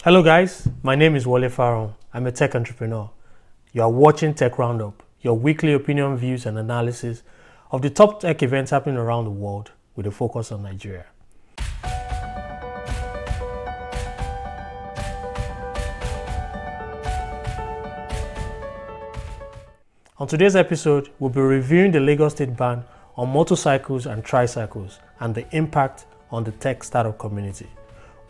Hello guys, my name is Wale Faron. I'm a tech entrepreneur. You are watching Tech Roundup, your weekly opinion, views and analysis of the top tech events happening around the world with a focus on Nigeria. On today's episode, we'll be reviewing the Lagos State ban on motorcycles and tricycles and the impact on the tech startup community.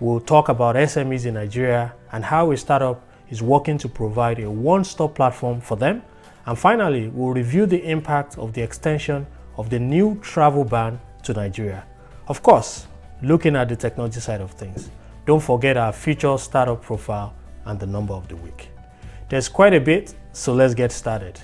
We'll talk about SMEs in Nigeria and how a startup is working to provide a one-stop platform for them. And finally, we'll review the impact of the extension of the new travel ban to Nigeria. Of course, looking at the technology side of things. Don't forget our featured startup profile and the number of the week. There's quite a bit, so let's get started.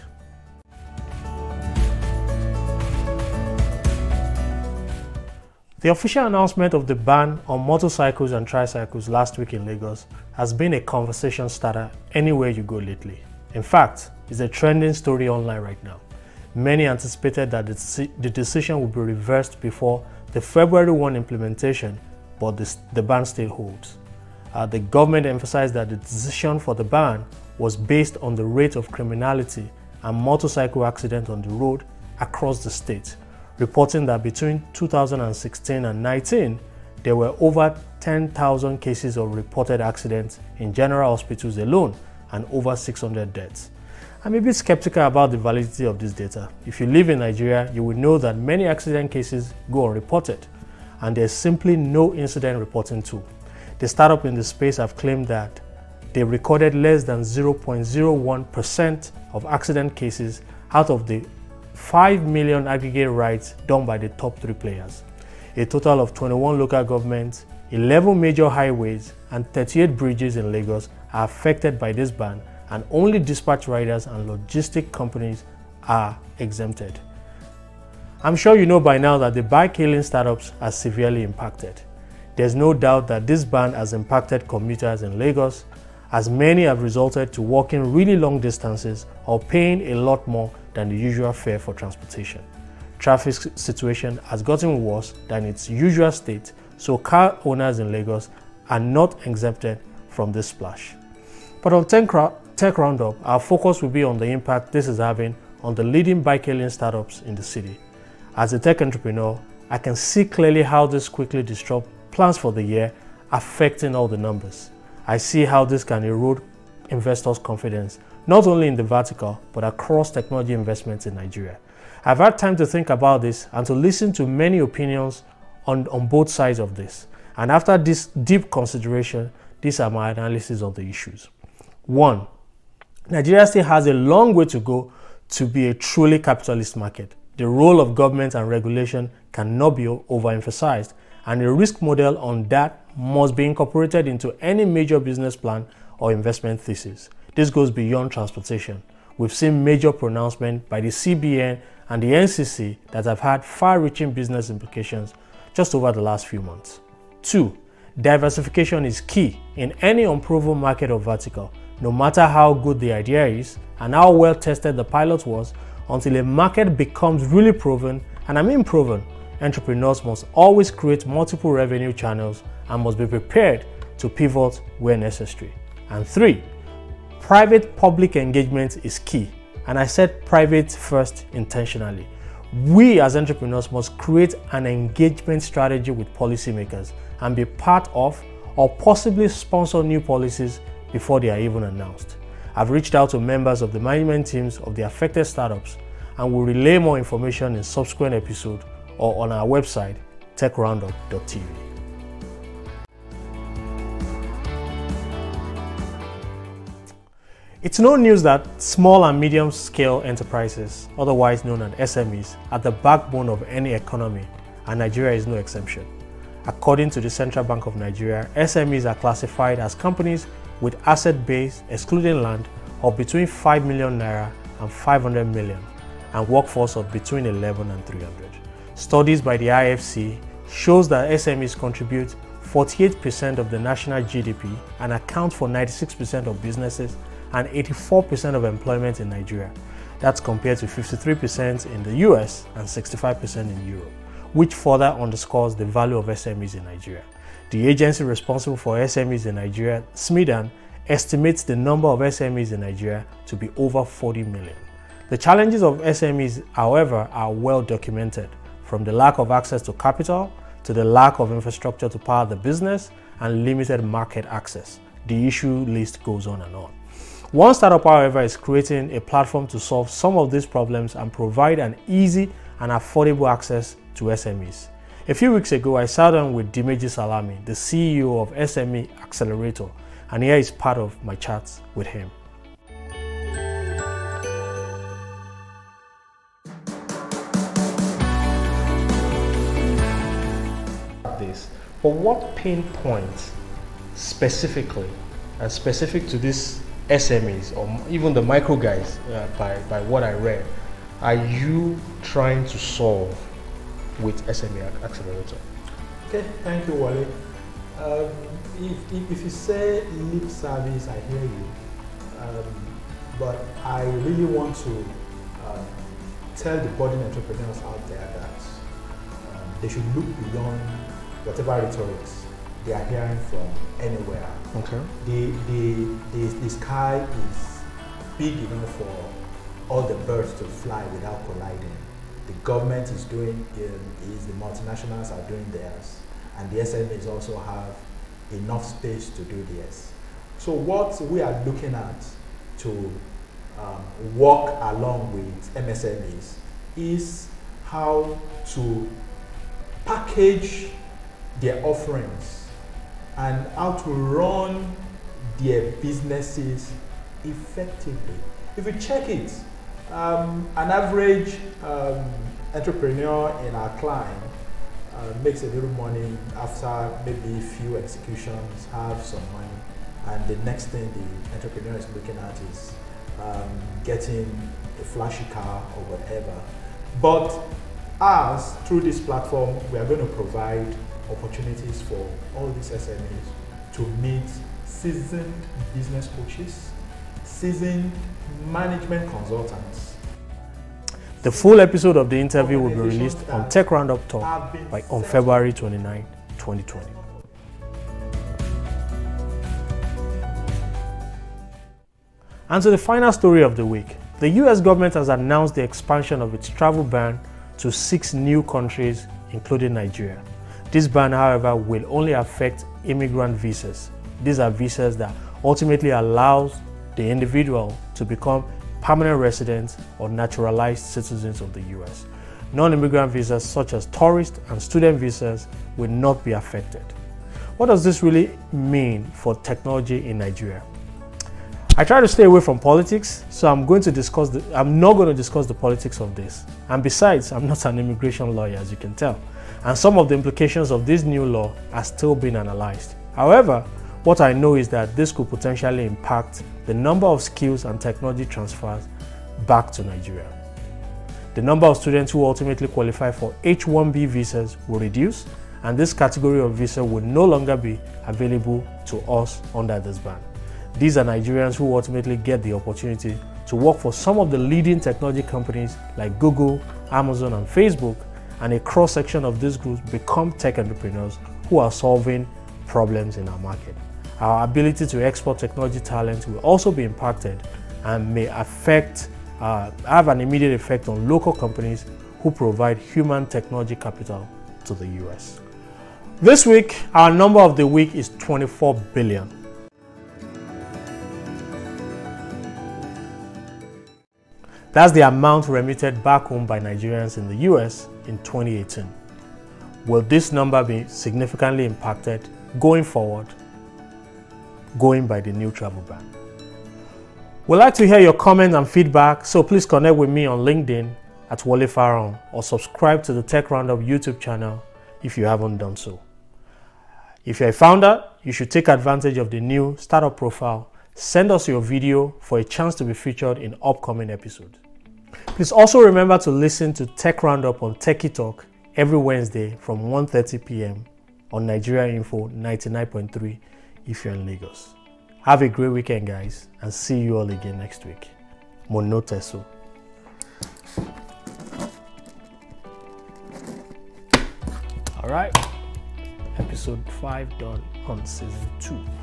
The official announcement of the ban on motorcycles and tricycles last week in Lagos has been a conversation starter anywhere you go lately. In fact, it's a trending story online right now. Many anticipated that the decision would be reversed before the February 1 implementation, but the ban still holds. The government emphasized that the decision for the ban was based on the rate of criminality and motorcycle accidents on the road across the state, reporting that between 2016 and 19, there were over 10,000 cases of reported accidents in general hospitals alone and over 600 deaths. I'm a bit skeptical about the validity of this data. If you live in Nigeria, you will know that many accident cases go unreported, and there's simply no incident reporting tool. The startup in the space have claimed that they recorded less than 0.01% of accident cases out of the 5 million aggregate rides done by the top 3 players. A total of 21 local governments, 11 major highways and 38 bridges in Lagos are affected by this ban, and only dispatch riders and logistic companies are exempted. I'm sure you know by now that the bike-hailing startups are severely impacted. There's no doubt that this ban has impacted commuters in Lagos, as many have resulted to walking really long distances or paying a lot more than the usual fare for transportation. Traffic situation has gotten worse than its usual state, so car owners in Lagos are not exempted from this splash. But on Tech Roundup, our focus will be on the impact this is having on the leading bike-hailing startups in the city. As a tech entrepreneur, I can see clearly how this quickly disrupts plans for the year, affecting all the numbers. I see how this can erode investors' confidence, not only in the vertical, but across technology investments in Nigeria. I've had time to think about this and to listen to many opinions on both sides of this. And after this deep consideration, these are my analysis of the issues. 1. Nigeria still has a long way to go to be a truly capitalist market. The role of government and regulation cannot be overemphasized, and a risk model on that must be incorporated into any major business plan or investment thesis. This goes beyond transportation. We've seen major pronouncements by the CBN and the NCC that have had far-reaching business implications just over the last few months. 2. Diversification is key in any unproven market or vertical, no matter how good the idea is and how well tested the pilot was. Until a market becomes really proven, and I mean proven, entrepreneurs must always create multiple revenue channels and must be prepared to pivot where necessary. And 3. Private-public engagement is key, and I said private first intentionally. We as entrepreneurs must create an engagement strategy with policymakers and be part of or possibly sponsor new policies before they are even announced. I've reached out to members of the management teams of the affected startups and will relay more information in subsequent episodes or on our website, TechRoundUp.tv. It's no news that small and medium-scale enterprises, otherwise known as SMEs, are the backbone of any economy, and Nigeria is no exception. According to the Central Bank of Nigeria, SMEs are classified as companies with asset base, excluding land, of between 5 million naira and 500 million, and workforce of between 11 and 300. Studies by the IFC shows that SMEs contribute 48% of the national GDP and account for 96% of businesses and 84% of employment in Nigeria. That's compared to 53% in the US and 65% in Europe, which further underscores the value of SMEs in Nigeria. The agency responsible for SMEs in Nigeria, SMEs, estimates the number of SMEs in Nigeria to be over 40 million. The challenges of SMEs, however, are well documented, from the lack of access to capital to the lack of infrastructure to power the business and limited market access. The issue list goes on and on. One startup, however, is creating a platform to solve some of these problems and provide an easy and affordable access to SMEs. A few weeks ago, I sat down with Dimeji Salami, the CEO of SME Accelerator, and here is part of my chats with him. But what pain points specifically, specific to these SMEs or even the micro guys, by what I read, are you trying to solve with SME Accelerator? Okay, thank you, Wale. If you say lip service, I hear you. But I really want to tell the budding entrepreneurs out there that they should look beyond whatever rhetorics they are hearing from anywhere. Okay. The sky is big enough for all the birds to fly without colliding. The government is doing is the multinationals are doing theirs, and the SMEs also have enough space to do theirs. So what we are looking at to work along with MSMEs is how to package their offerings and how to run their businesses effectively. If you check it, an average entrepreneur in our client makes a little money after maybe a few executions, have some money, and the next thing the entrepreneur is looking at is getting a flashy car or whatever. But us, through this platform, we are going to provide opportunities for all these SMEs to meet seasoned business coaches, seasoned management consultants. The full episode of the interview will be released on TechRoundUp Talk on February 29, 2020. And to the final story of the week, the US government has announced the expansion of its travel ban to 6 new countries, including Nigeria. This ban, however, will only affect immigrant visas. These are visas that ultimately allows the individual to become permanent residents or naturalized citizens of the US. Non-immigrant visas such as tourist and student visas will not be affected. What does this really mean for technology in Nigeria? I try to stay away from politics, so I'm not going to discuss the politics of this. And besides, I'm not an immigration lawyer, as you can tell. And some of the implications of this new law are still being analyzed. However, what I know is that this could potentially impact the number of skills and technology transfers back to Nigeria. The number of students who ultimately qualify for H-1B visas will reduce, and this category of visa will no longer be available to us under this ban. These are Nigerians who ultimately get the opportunity to work for some of the leading technology companies like Google, Amazon, and Facebook, and a cross-section of this group become tech entrepreneurs who are solving problems in our market. Our ability to export technology talent will also be impacted and may have an immediate effect on local companies who provide human technology capital to the US. This week, our number of the week is 24 billion. That's the amount remitted back home by Nigerians in the US in 2018. Will this number be significantly impacted going forward, going by the new travel ban? We'd like to hear your comments and feedback, so please connect with me on LinkedIn at Wale Faron or subscribe to the TechRoundUp YouTube channel if you haven't done so. If you're a founder, you should take advantage of the new startup profile. Send us your video for a chance to be featured in upcoming episodes. Please also remember to listen to TechRoundUp on Techie Talk every Wednesday from 1:30 p.m. on Nigeria Info 99.3 if you're in Lagos. Have a great weekend, guys, and see you all again next week. Monoteso. All right. Episode episode 5 done on season 2.